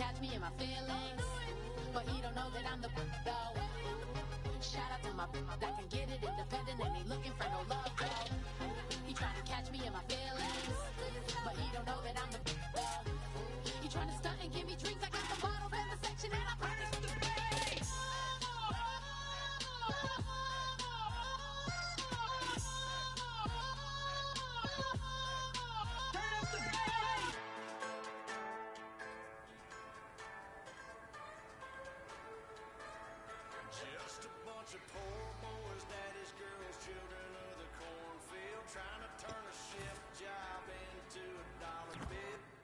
catch me in my feelings, but he don't know that I'm the though. Shout out to my that can get it independent and ain't looking for no love though. He trying to catch me in my feelings, but he don't know that I'm the though. He trying to stunt and give me drinks. I got the bottles in the section and I promise to the face. Turn up the bass. Just a bunch of poor boys, daddy's girls, children of the cornfield, trying to turn a shift job into a dollar bid.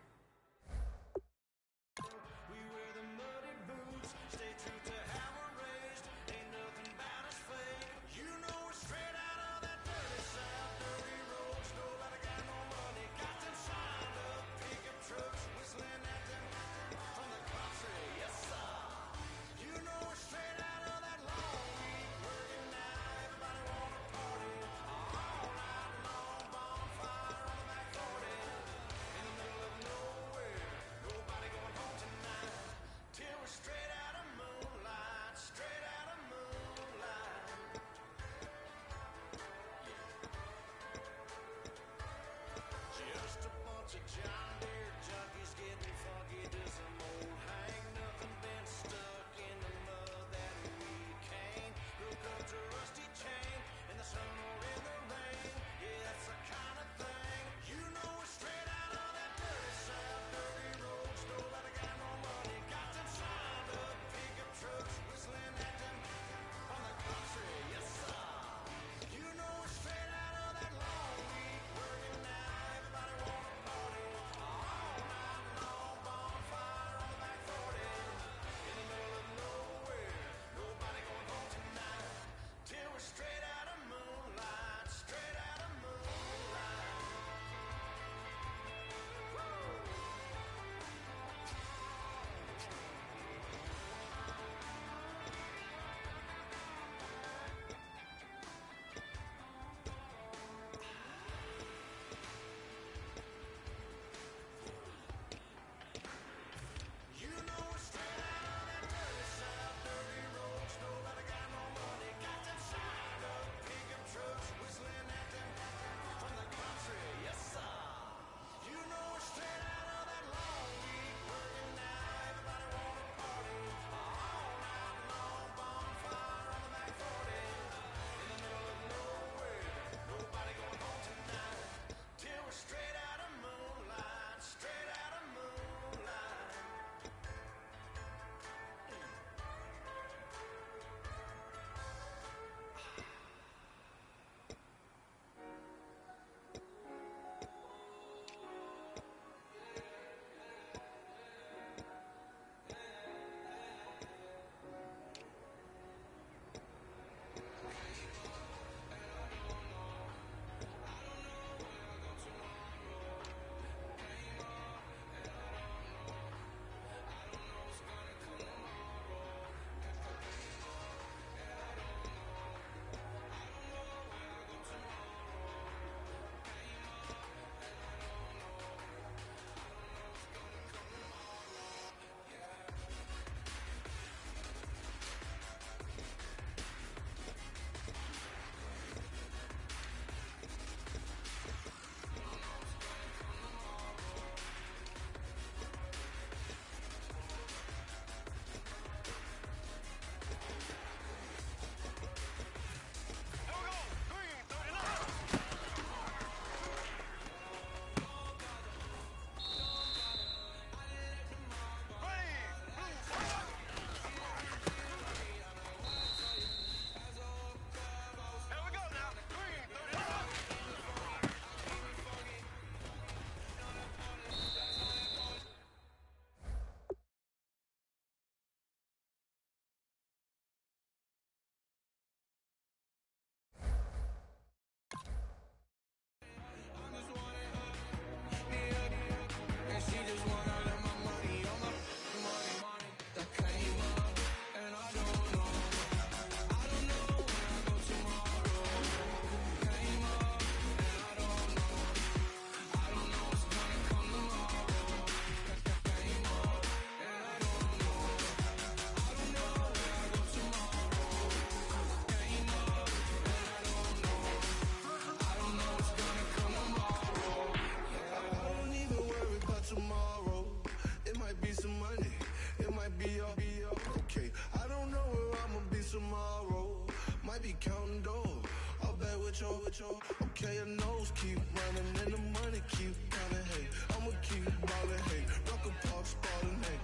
Okay, your nose keep running and the money keep coming. Hey, I'ma keep ballin'. Hey, rock a park spallin'. Hey,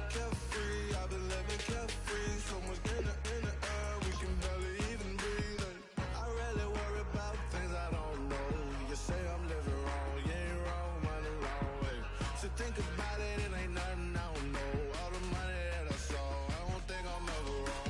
carefree, I've been living carefree. So much in the air, we can barely even breathe. Hey, I rarely worry about things I don't know. You say I'm living wrong, you ain't wrong, money wrong. Hey, so think about it, it ain't nothing I don't know. All the money that I saw, I don't think I'm ever wrong.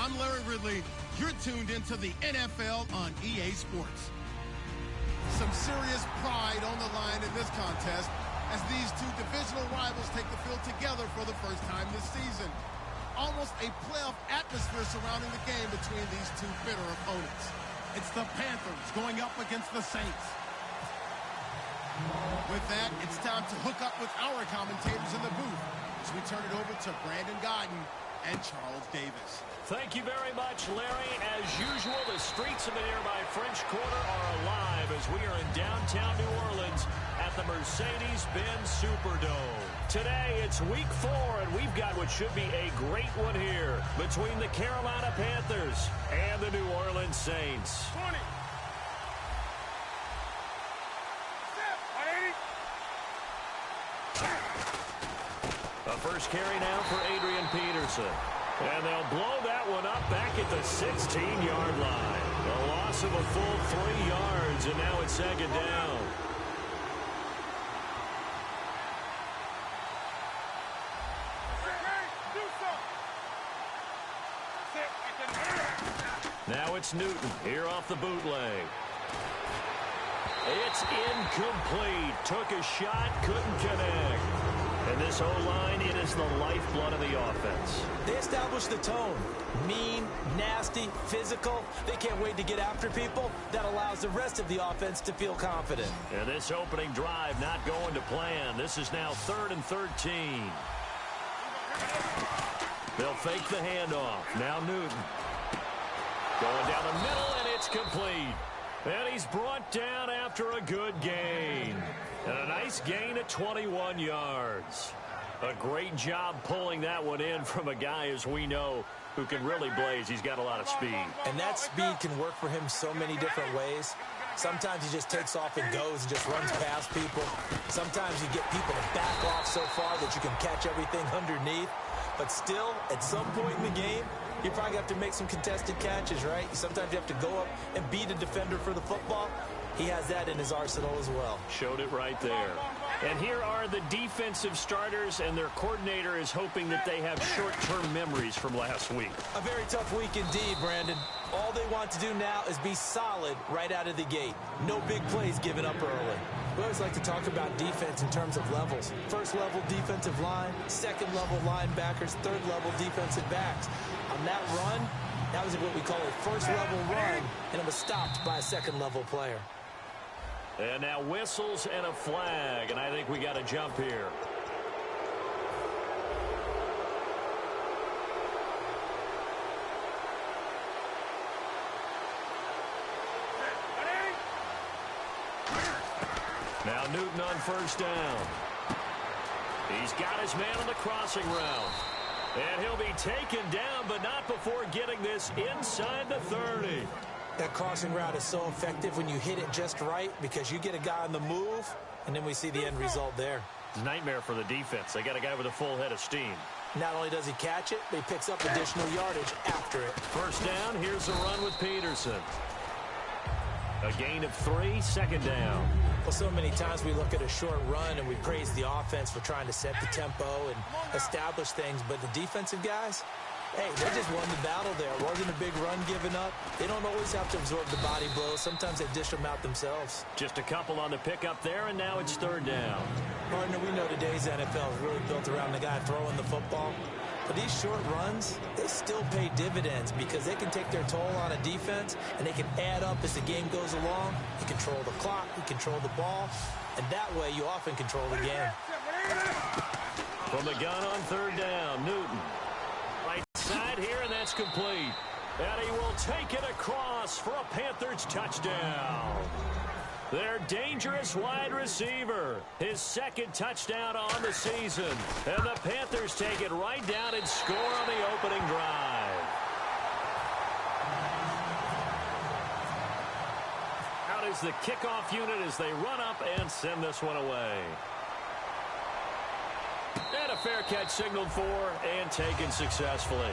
I'm Larry Ridley. You're tuned into the NFL on EA Sports. Some serious pride on the line in this contest as these two divisional rivals take the field together for the first time this season. Almost a playoff atmosphere surrounding the game between these two bitter opponents. It's the Panthers going up against the Saints. With that, it's time to hook up with our commentators in the booth as we turn it over to Brandon Godden and Charles Davis. Thank you very much, Larry. As usual, the streets of the nearby French Quarter are alive as we are in downtown New Orleans at the Mercedes-Benz Superdome. Today, it's week 4, and we've got what should be a great one here between the Carolina Panthers and the New Orleans Saints. 20. A first carry now for Adrian Peterson. And they'll blow that one up back at the 16-yard line. A loss of a full 3 yards, and now it's second down. Now it's Newton here off the bootleg. It's incomplete. Took a shot, couldn't connect. And this O-line, it is the lifeblood of the offense. They established the tone. Mean, nasty, physical. They can't wait to get after people. That allows the rest of the offense to feel confident. And this opening drive not going to plan. This is now 3rd and 13. They'll fake the handoff. Now Newton. Going down the middle, and it's complete. And he's brought down after a good gain. And a nice gain at 21 yards. A great job pulling that one in from a guy, as we know, who can really blaze. He's got a lot of speed. And that speed can work for him so many different ways. Sometimes he just takes off and goes and just runs past people. Sometimes you get people to back off so far that you can catch everything underneath. But still, at some point in the game, you probably have to make some contested catches, right? Sometimes you have to go up and beat a defender for the football. He has that in his arsenal as well. Showed it right there. And here are the defensive starters, and their coordinator is hoping that they have short-term memories from last week. A very tough week indeed, Brandon. All they want to do now is be solid right out of the gate. No big plays given up early. We always like to talk about defense in terms of levels. First level defensive line, second level linebackers, third level defensive backs. On that run, that was what we call a first level run, and it was stopped by a second level player. And now whistles and a flag, and I think we got a jump here. Now Newton on first down. He's got his man on the crossing route. And he'll be taken down, but not before getting this inside the 30. That crossing route is so effective when you hit it just right because you get a guy on the move, and then we see the end result there. It's a nightmare for the defense. They got a guy with a full head of steam. Not only does he catch it, but he picks up additional yardage after it. First down, here's the run with Peterson. A gain of 3, second down. Well, so many times we look at a short run and we praise the offense for trying to set the tempo and establish things, but the defensive guys, Hey, they just won the battle there. It wasn't a big run given up. They don't always have to absorb the body blows. Sometimes they dish them out themselves. Just a couple on the pickup there, and now it's third down. Partner, we know today's NFL is really built around the guy throwing the football. But these short runs, they still pay dividends because they can take their toll on a defense, and they can add up as the game goes along. You control the clock, you control the ball, and that way you often control the game. From the gun on third down, Newton. Right side here, and that's complete. And he will take it across for a Panthers touchdown. Their dangerous wide receiver, his second touchdown on the season. And the Panthers take it right down and score on the opening drive. Out is the kickoff unit as they run up and send this one away. And a fair catch signaled for and taken successfully.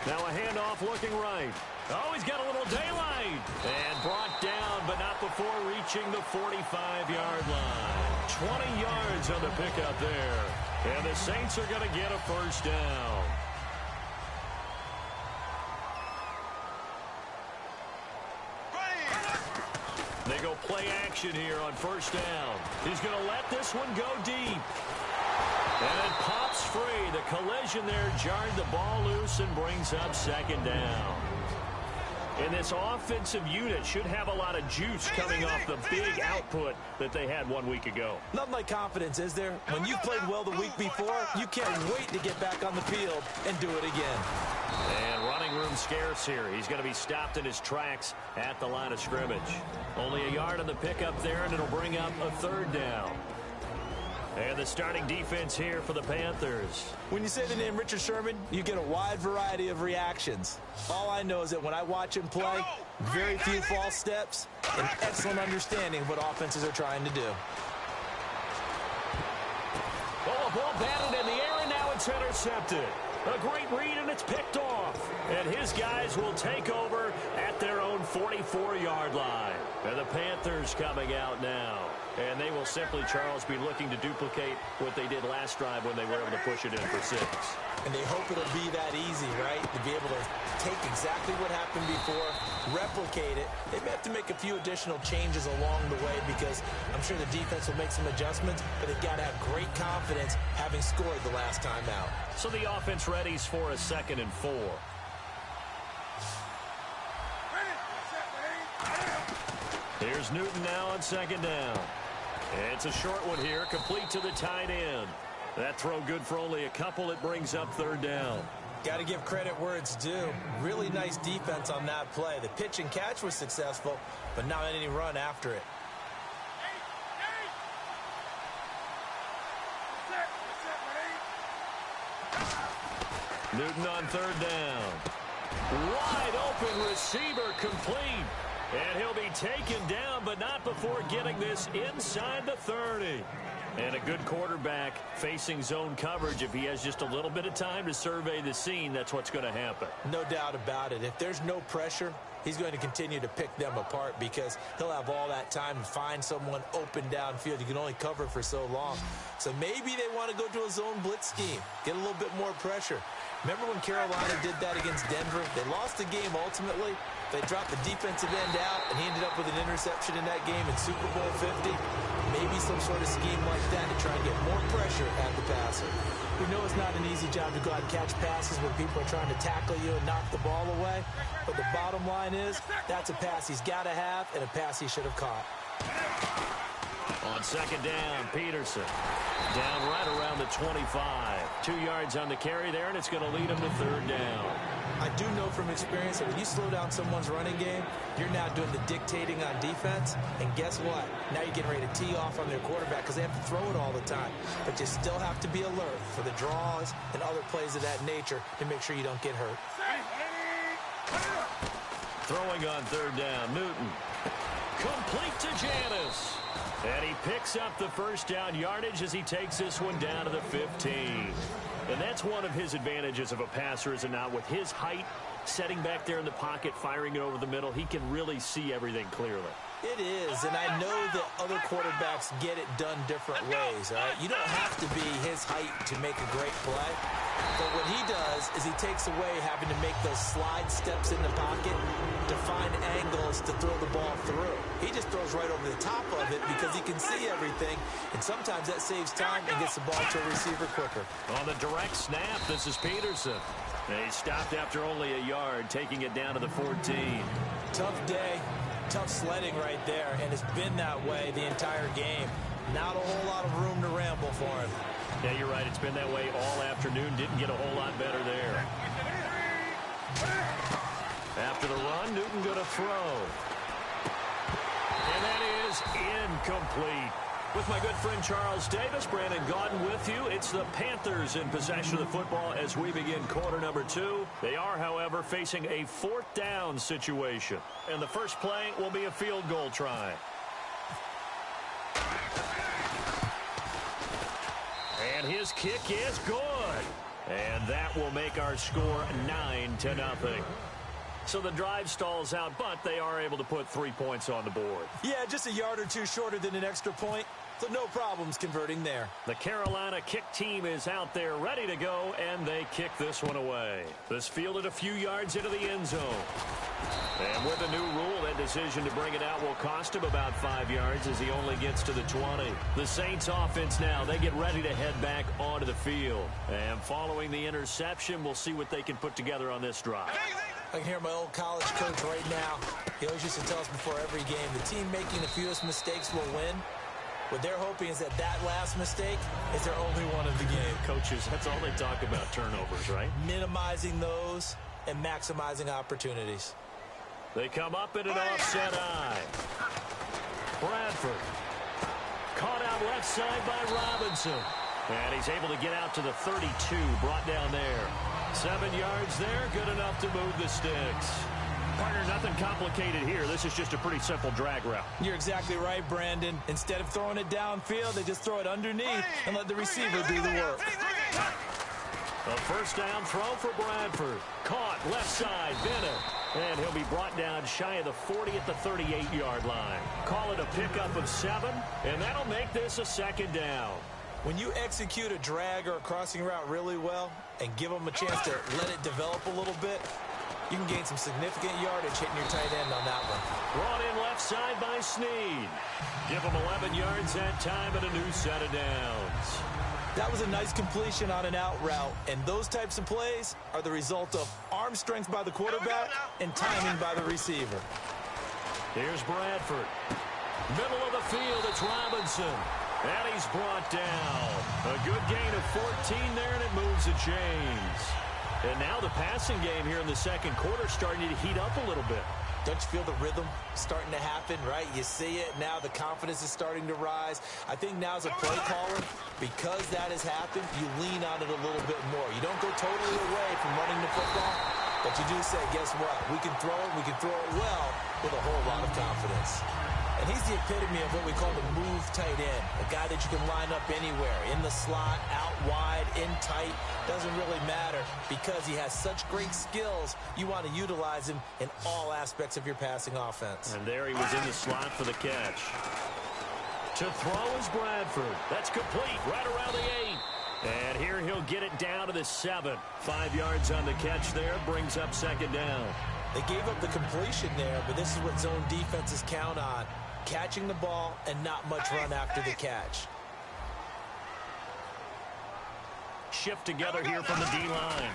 Now a handoff looking right. Oh, he's got a little daylight. And brought down, but not before reaching the 45-yard line. 20 yards on the pickup there. And the Saints are going to get a first down. They go play action here on first down. He's going to let this one go deep. And it pops free. The collision there jarred the ball loose and brings up second down. And this offensive unit should have a lot of juice coming off the big output that they had 1 week ago. Nothing like confidence, is there? When you've played well the week before, you can't wait to get back on the field and do it again. And running room scarce here. He's going to be stopped in his tracks at the line of scrimmage. Only a yard on the pickup there, and it'll bring up a third down. And the starting defense here for the Panthers. When you say the name Richard Sherman, you get a wide variety of reactions. All I know is that when I watch him play, very few false steps, and excellent understanding of what offenses are trying to do. Oh, a ball batted in the air, and now it's intercepted. A great read, and it's picked off. And his guys will take over at their own 44-yard line. And the Panthers coming out now. And they will simply, Charles, be looking to duplicate what they did last drive when they were able to push it in for 6. And they hope it'll be that easy, right? To be able to take exactly what happened before, replicate it. They may have to make a few additional changes along the way because I'm sure the defense will make some adjustments, but they've got to have great confidence having scored the last time out. So the offense readies for a 2nd and 4. Here's Newton now on second down. It's a short one here, complete to the tight end. That throw good for only a couple. It brings up third down. Got to give credit where it's due. Really nice defense on that play. The pitch and catch was successful, but not any run after it. Newton on third down. Wide open receiver complete. And he'll be taken down, but not before getting this inside the 30. And a good quarterback facing zone coverage. If he has just a little bit of time to survey the scene, that's what's going to happen. No doubt about it. If there's no pressure, he's going to continue to pick them apart because he'll have all that time to find someone open downfield. You can only cover for so long. So maybe they want to go to a zone blitz scheme, get a little bit more pressure. Remember when Carolina did that against Denver? They lost the game ultimately. They dropped the defensive end out, and he ended up with an interception in that game in Super Bowl 50. Maybe some sort of scheme like that to try and get more pressure at the passer. We know it's not an easy job to go out and catch passes when people are trying to tackle you and knock the ball away. But the bottom line is that's a pass he's got to have and a pass he should have caught. On second down, Peterson down right around the 25. 2 yards on the carry there, and it's going to lead him to third down. I do know from experience that when you slow down someone's running game, you're now doing the dictating on defense. And guess what? Now you're getting ready to tee off on their quarterback because they have to throw it all the time. But you still have to be alert for the draws and other plays of that nature to make sure you don't get hurt. Throwing on third down, Newton. Complete to Janis. And he picks up the first down yardage as he takes this one down to the 15. And that's one of his advantages of a passer, is it not? With his height, setting back there in the pocket, firing it over the middle, he can really see everything clearly. It is, and I know that other quarterbacks get it done different ways, all right? You don't have to be his height to make a great play, but what he does is he takes away having to make those slide steps in the pocket to find angles to throw the ball through. He just throws right over the top of it because he can see everything, and sometimes that saves time and gets the ball to a receiver quicker. On the direct snap, this is Peterson. He stopped after only a yard, taking it down to the 14. Tough day. Tough sledding right there, and it's been that way the entire game. Not a whole lot of room to ramble for him. Yeah, you're right. It's been that way all afternoon. Didn't get a whole lot better there. After the run, Newton going to throw. And that is incomplete. With my good friend Charles Davis, Brandon Gaudin with you. It's the Panthers in possession of the football as we begin quarter number 2. They are, however, facing a 4th down situation. And the first play will be a field goal try. And his kick is good. And that will make our score 9-0. So the drive stalls out, but they are able to put 3 points on the board. Yeah, just a yard or two shorter than an extra point. So no problems converting there. The Carolina kick team is out there ready to go, and they kick this one away. This fielded a few yards into the end zone. And with the new rule, that decision to bring it out will cost him about 5 yards as he only gets to the 20. The Saints offense now, they get ready to head back onto the field. And following the interception, we'll see what they can put together on this drive. I can hear my old college coach right now. He always used to tell us before every game, the team making the fewest mistakes will win. What they're hoping is that last mistake is their only one of the game. Coaches, that's all they talk about, turnovers, right? Minimizing those and maximizing opportunities. They come up in an offset eye. Bradford. Caught out left side by Robinson. And he's able to get out to the 32, brought down there. 7 yards there, good enough to move the sticks. Partner, nothing complicated here. This is just a pretty simple drag route. You're exactly right, Brandon. Instead of throwing it downfield, they just throw it underneath and let the receiver do the work. A first down throw for Bradford. Caught left side, Bennett. And he'll be brought down shy of the 40 at the 38-yard line. Call it a pickup of 7, and that'll make this a 2nd down. When you execute a drag or a crossing route really well and give them a chance to let it develop a little bit, you can gain some significant yardage hitting your tight end on that one. Brought in left side by Snead. Give him 11 yards that time and a new set of downs. That was a nice completion on an out route, and those types of plays are the result of arm strength by the quarterback and timing by the receiver. Here's Bradford. Middle of the field, it's Robinson. And he's brought down. A good gain of 14 there, and it moves the chains. And now the passing game here in the second quarter starting to heat up a little bit. Don't you feel the rhythm starting to happen, right? You see it. Now the confidence is starting to rise. I think now as a play caller, because that has happened, you lean on it a little bit more. You don't go totally away from running the football, but you do say, guess what? We can throw it well with a whole lot of confidence. And he's the epitome of what we call the move tight end, a guy that you can line up anywhere, in the slot, out wide, in tight, doesn't really matter because he has such great skills. You want to utilize him in all aspects of your passing offense. And there he was in the slot for the catch. To throw is Bradford. That's complete right around the 8. And here he'll get it down to the 7. 5 yards on the catch there, brings up 2nd down. They gave up the completion there, but this is what zone defenses count on. Catching the ball and not much run after the catch. Shift together here from the D-line.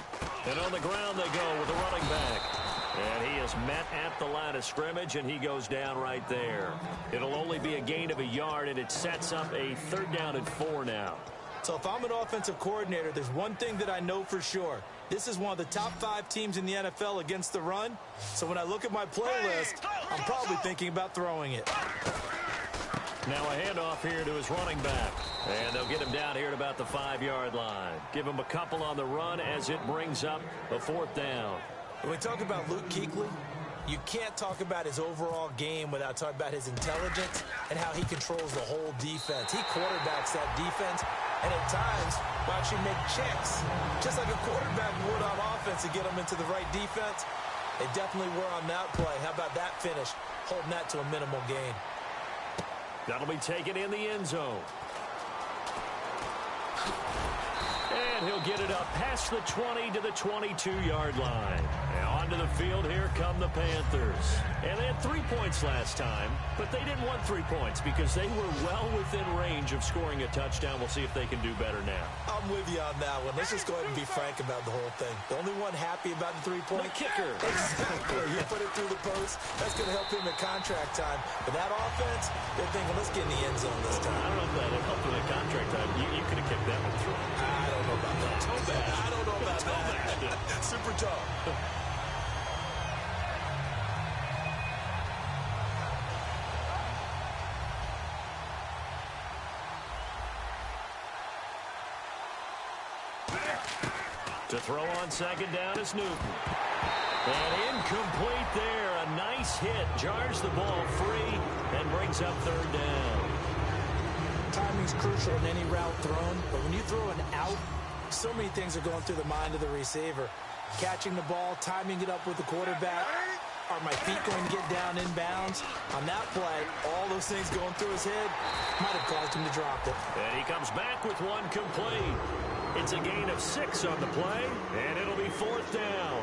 And on the ground they go with the running back. And he is met at the line of scrimmage, and he goes down right there. It'll only be a gain of a yard, and it sets up a 3rd down and 4 now. So if I'm an offensive coordinator, there's one thing that I know for sure. This is one of the top 5 teams in the NFL against the run. So when I look at my playlist, I'm probably thinking about throwing it. Now a handoff here to his running back. And they'll get him down here at about the 5-yard line. Give him a couple on the run as it brings up a 4th down. When we talk about Luke Kuechly, you can't talk about his overall game without talking about his intelligence and how he controls the whole defense. He quarterbacks that defense, and at times Watch you make checks, just like a quarterback would on offense to get them into the right defense. They definitely were on that play. How about that finish? Holding that to a minimal gain. That'll be taken in the end zone. And he'll get it up past the 20 to the 22-yard line. Now onto the field, here come the Panthers. And they had 3 points last time, but they didn't want 3 points because they were well within range of scoring a touchdown. We'll see if they can do better now. I'm with you on that one. Let's just go ahead and be frank about the whole thing. The only one happy about the 3-point? The kicker. Exactly. You put it through the post. That's going to help him at contract time. But that offense, they're thinking, let's get in the end zone this time. I don't know if that helped him at contract time. You could have kicked that one through. I don't know about that. Toe bad. I don't know about Toe that. bad. Super toe. To throw on second down is Newton. And incomplete there. A nice hit. Jars the ball free and brings up third down. Timing's crucial in any route thrown, but when you throw an out, so many things are going through the mind of the receiver. Catching the ball, timing it up with the quarterback. Are my feet going to get down in bounds? On that play, all those things going through his head might have caused him to drop it. And he comes back with one complete. It's a gain of 6 on the play, and it'll be fourth down.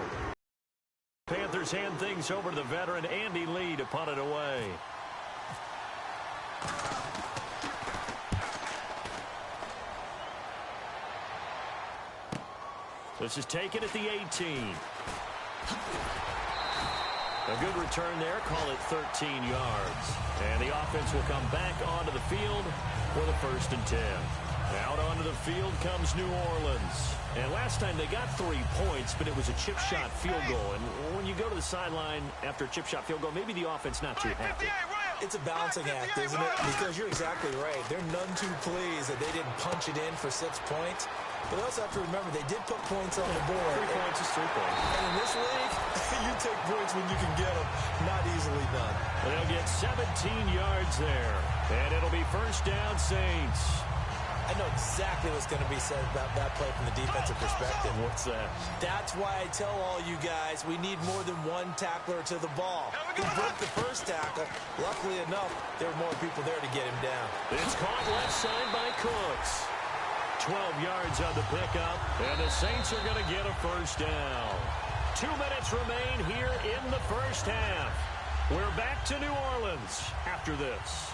Panthers hand things over to the veteran Andy Lee to punt it away. This is taken at the 18. A good return there. Call it 13 yards. And the offense will come back onto the field for the 1st and 10. Out onto the field comes New Orleans. And last time they got 3 points, but it was a chip shot field goal. And when you go to the sideline after a chip shot field goal, maybe the offense not too happy. It's a balancing act, isn't it? Because you're exactly right. They're none too pleased that they didn't punch it in for 6 points. But they also have to remember they did put points on the board. 3 points is 3 points. And in this league, you take points when you can get them. Not easily done. And they'll get 17 yards there. And it'll be first down Saints. I know exactly what's going to be said about that play from the defensive perspective. What's that? That's why I tell all you guys we need more than one tackler to the ball. He broke the first tackle. Luckily enough, there were more people there to get him down. It's caught left side by Cooks. 12 yards on the pickup, and the Saints are going to get a first down. 2 minutes remain here in the first half. We're back to New Orleans after this.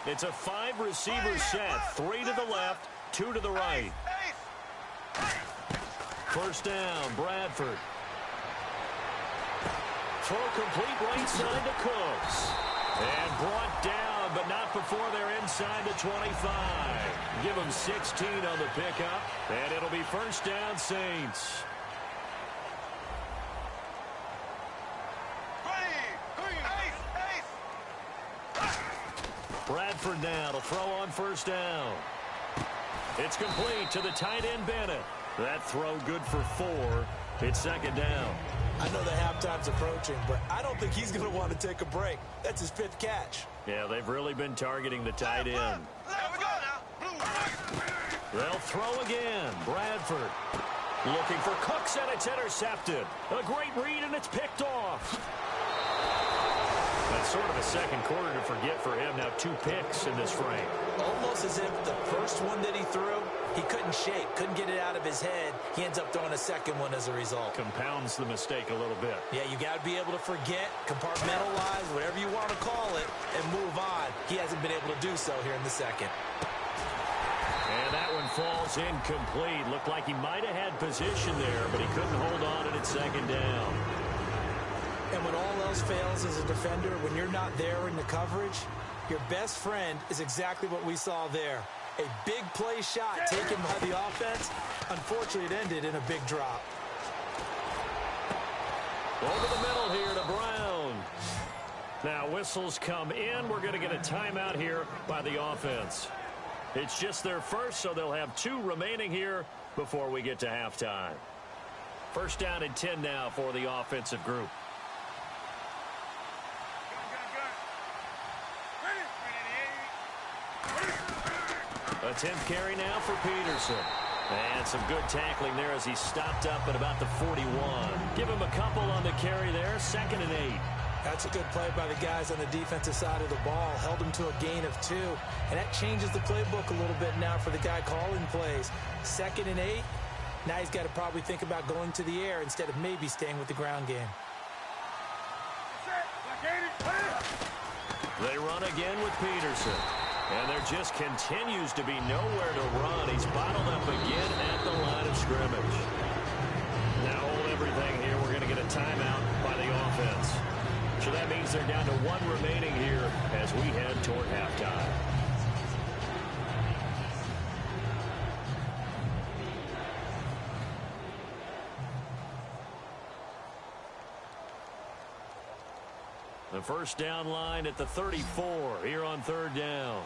It's a 5-receiver set, 3 to the left, 2 to the right. First down, Bradford. Throw complete right side to Cooks. And brought down, but not before they're inside the 25. Give them 16 on the pickup, and it'll be first down Saints. Bradford now to throw on first down. It's complete to the tight end Bennett. That throw good for 4. It's second down. I know the halftime's approaching, but I don't think he's going to want to take a break. That's his 5th catch. Yeah, they've really been targeting the tight end. They'll throw again. Bradford looking for Cooks, and it's intercepted. A great read, and it's picked off. That's sort of a second quarter to forget for him. Now 2 picks in this frame. Almost as if the first one that he threw, he couldn't shake, couldn't get it out of his head. He ends up throwing a second one as a result. Compounds the mistake a little bit. Yeah, you got to be able to forget, compartmentalize, whatever you want to call it, and move on. He hasn't been able to do so here in the second. And that one falls incomplete. Looked like he might have had position there, but he couldn't hold on, and it's second down. And when all else fails as a defender, when you're not there in the coverage, your best friend is exactly what we saw there. A big play shot taken by the offense. Unfortunately, it ended in a big drop. Over the middle here to Brown. Now whistles come in. We're going to get a timeout here by the offense. It's just their first, so they'll have 2 remaining here before we get to halftime. First down and 10 now for the offensive group. A 10th carry now for Peterson. And some good tackling there as he stopped up at about the 41. Give him a couple on the carry there. 2nd and 8. That's a good play by the guys on the defensive side of the ball. Held him to a gain of 2. And that changes the playbook a little bit now for the guy calling plays. 2nd and 8. Now he's got to probably think about going to the air instead of maybe staying with the ground game. They run again with Peterson. And there just continues to be nowhere to run. He's bottled up again at the line of scrimmage. Now hold everything here. We're going to get a timeout by the offense. So that means they're down to 1 remaining here as we head toward halftime. The first down line at the 34 here on 3rd down.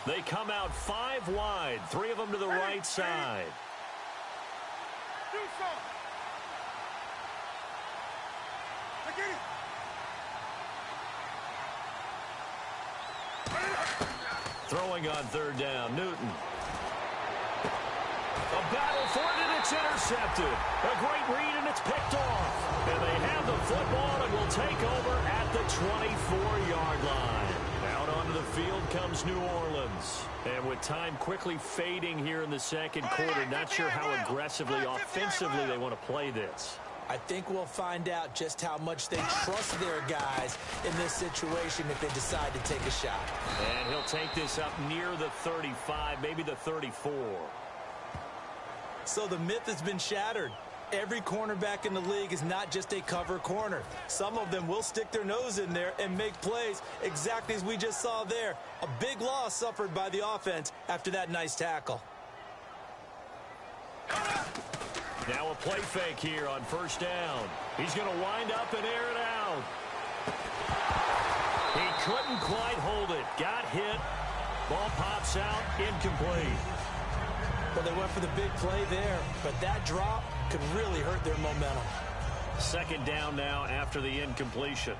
They come out 5 wide, 3 of them to the right side. Throwing on 3rd down, Newton. A battle for it, and it's intercepted. A great read, and it's picked off. And they have the football and will take over at the 24-yard line. Out onto the field comes New Orleans. And with time quickly fading here in the 2nd quarter, not sure how aggressively, offensively they want to play this. I think we'll find out just how much they trust their guys in this situation if they decide to take a shot. And he'll take this up near the 35, maybe the 34. So the myth has been shattered. Every cornerback in the league is not just a cover corner. Some of them will stick their nose in there and make plays exactly as we just saw there. A big loss suffered by the offense after that nice tackle. Now a play fake here on 1st down. He's going to wind up and air it out. He couldn't quite hold it. Got hit. Ball pops out. Incomplete. Well, they went for the big play there, but that drop could really hurt their momentum. 2nd down now after the incompletion.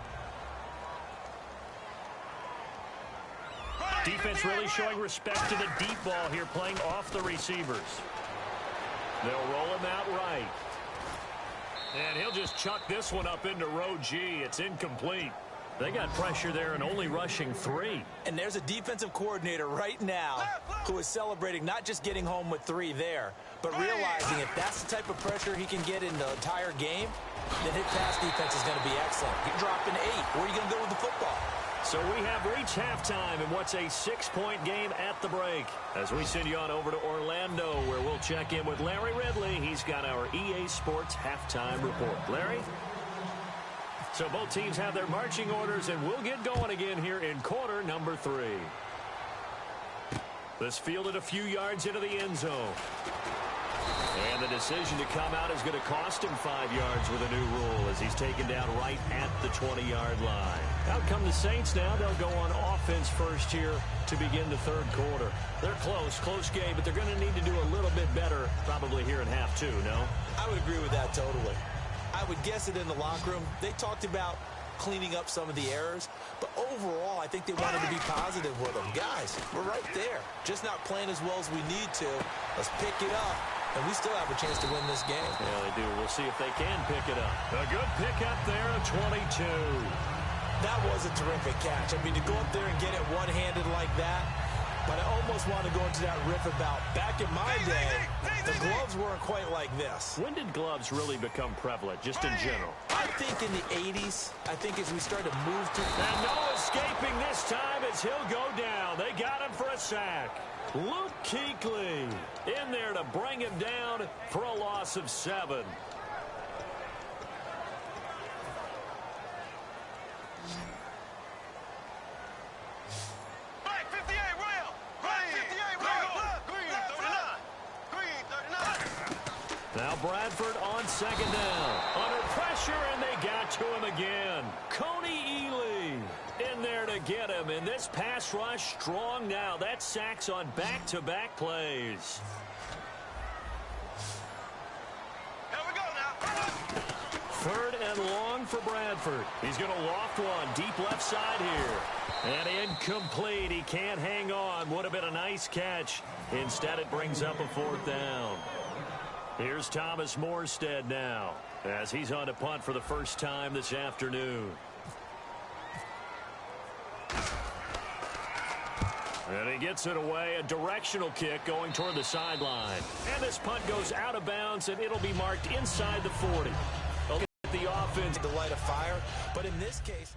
Defense really showing respect to the deep ball here, playing off the receivers. They'll roll him out right. And he'll just chuck this one up into row G. It's incomplete. They got pressure there and only rushing 3. And there's a defensive coordinator right now who is celebrating not just getting home with 3 there, but realizing if that's the type of pressure he can get in the entire game, then his pass defense is going to be excellent. You're dropping 8. Where are you going to go with the football? So we have reached halftime in what's a 6-point game at the break. As we send you on over to Orlando, where we'll check in with Larry Ridley. He's got our EA Sports halftime report. Larry? So both teams have their marching orders, and we'll get going again here in quarter number 3. This fielded a few yards into the end zone. And the decision to come out is going to cost him 5 yards with a new rule as he's taken down right at the 20-yard line. Out come the Saints now. They'll go on offense first here to begin the 3rd quarter. They're close game, but they're going to need to do a little bit better probably here in half 2, no? I would agree with that totally. I would guess it in the locker room. They talked about cleaning up some of the errors, but overall, I think they wanted to be positive with them. Guys, we're right there. Just not playing as well as we need to. Let's pick it up, and we still have a chance to win this game. Yeah, they do. We'll see if they can pick it up. A good pickup there at 22. That was a terrific catch. I mean, to go up there and get it one-handed like that, but I almost want to go into that riff about back in my day, the gloves weren't quite like this. When did gloves really become prevalent, just in general? I think in the 80s. I think as we started to move to... And no escaping this time as he'll go down. They got him for a sack. Luke Kuechly in there to bring him down for a loss of 7. Now Bradford on 2nd down. Under pressure, and they got to him again. Coney Ely in there to get him. And this pass rush strong now. That's sacks on back-to-back plays. Here we go now. 3rd and long for Bradford. He's going to loft one deep left side here. And incomplete. He can't hang on. Would have been a nice catch. Instead, it brings up a 4th down. Here's Thomas Morstead now as he's on to punt for the first time this afternoon. And he gets it away, a directional kick going toward the sideline. And this punt goes out of bounds, and it'll be marked inside the 40. Okay, the offense To light a fire, but in this case...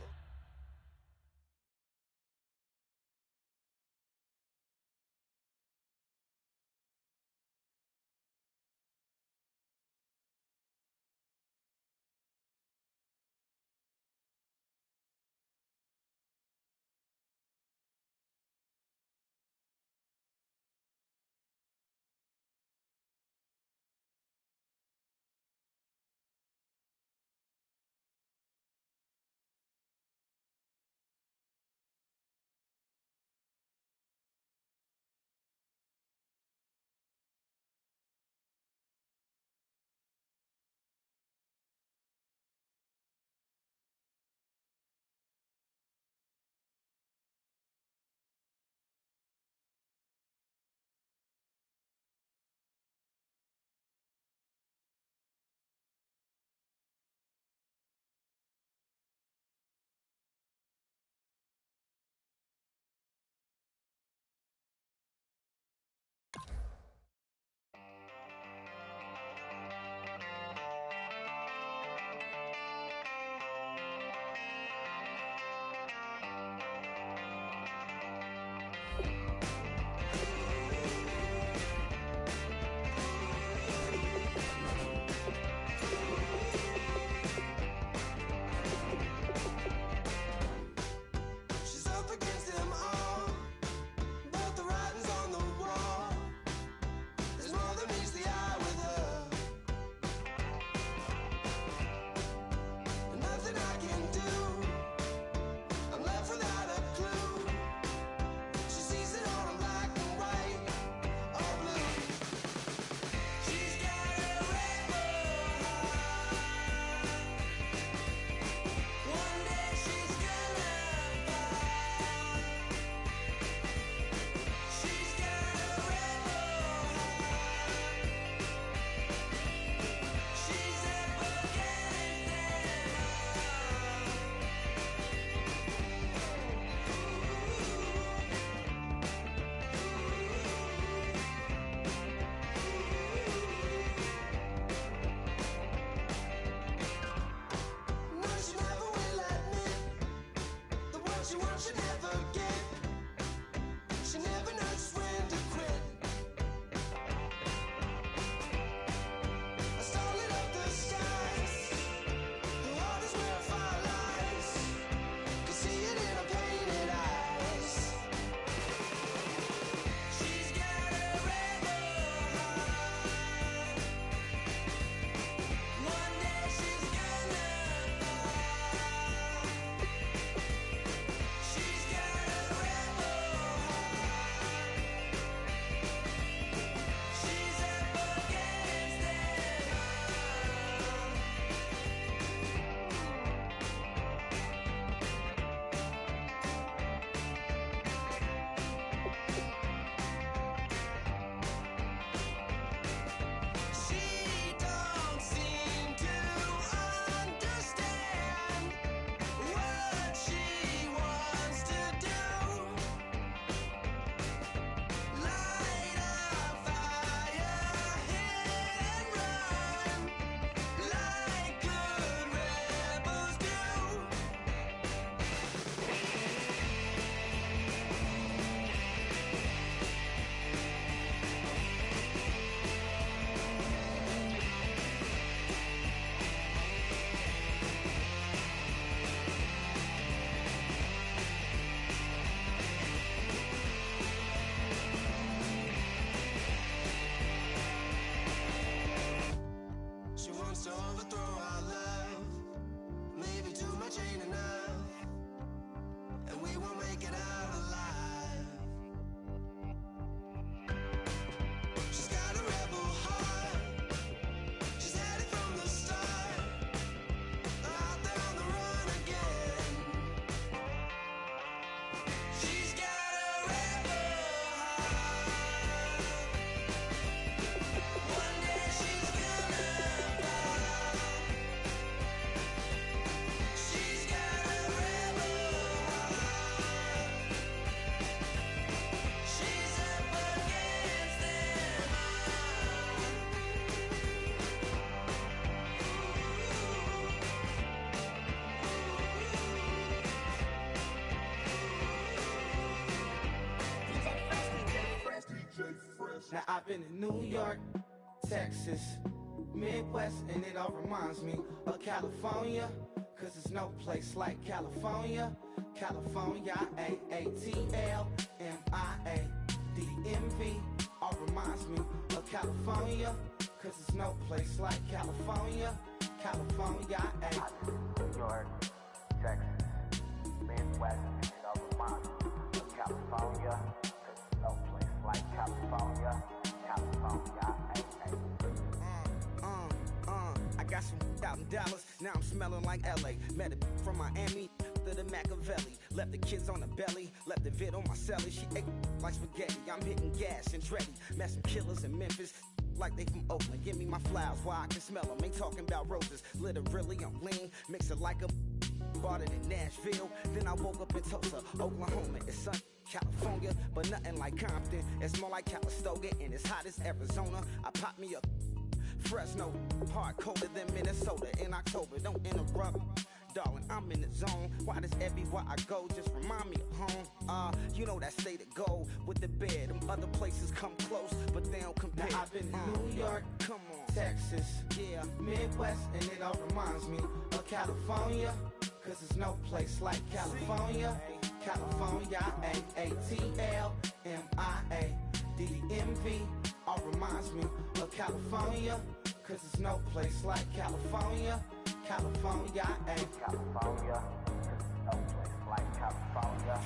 Now I've been to New York, Texas, Midwest, and it all reminds me of California, cause there's no place like California. California, AATLMIA-DMV, all reminds me of California, cause there's no place like California. California, New York, Texas, Midwest, and it all reminds me of California, cause there's no place like California. California, I got some out in Dallas, now I'm smelling like LA. Met a from Miami to the Machiavelli. Left the kids on the belly, left the vid on my celly. She ate like spaghetti, I'm hitting gas and dready. Met some killers in Memphis, like they from Oakland. Give me my flowers while I can smell them. Ain't talking about roses, literally I'm lean. Mix it like a bought it in Nashville. Then I woke up in Tulsa, Oklahoma. It's sun, California, but nothing like Compton. It's more like Calistoga, and it's hot as Arizona. I pop me up Fresno, hard colder than Minnesota in October. Don't interrupt, darling, I'm in the zone. Why does everywhere I go just remind me of home? You know that state of gold with the bed. Them other places come close, but they don't compare. Now I've been to New York, come on, Texas, yeah, Midwest, and it all reminds me of California, cause there's no place like California. California, AATLMIA-DMV, all reminds me of California, cause there's no place like California. California, California, no place like California.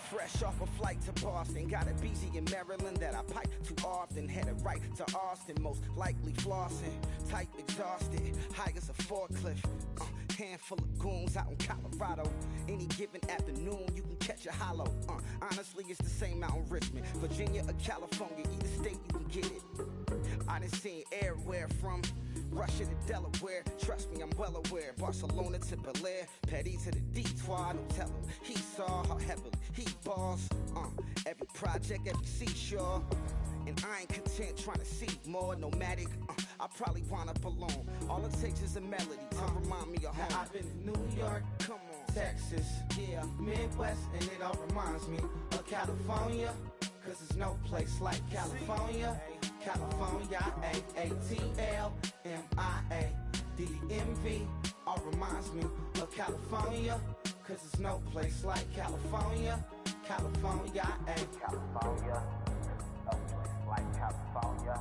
Fresh off a flight to Boston, got a BZ in Maryland that I pipe too often. Headed right to Austin, most likely flossing. Type exhausted, high as a forklift. Handful of goons out in Colorado. Any given afternoon, you can catch a hollow. Honestly, it's the same out in Richmond, Virginia or California. Either state, you can get it. I done seen everywhere from Russia to Delaware. Trust me, I'm well aware. Barcelona to Bel Air, Petty to the Detroit. Don't tell him he saw how heavily he balls. Every project, every seashore. And I ain't content trying to see more nomadic. I probably wind up alone. All it takes is a melody to remind me of home. Now I've been to New York, come on, Texas, yeah, Midwest, and it all reminds me of California, cause there's no place like California. California, AATLMIA-DMV, all reminds me of California, cause there's no place like California. California, California, no place like California.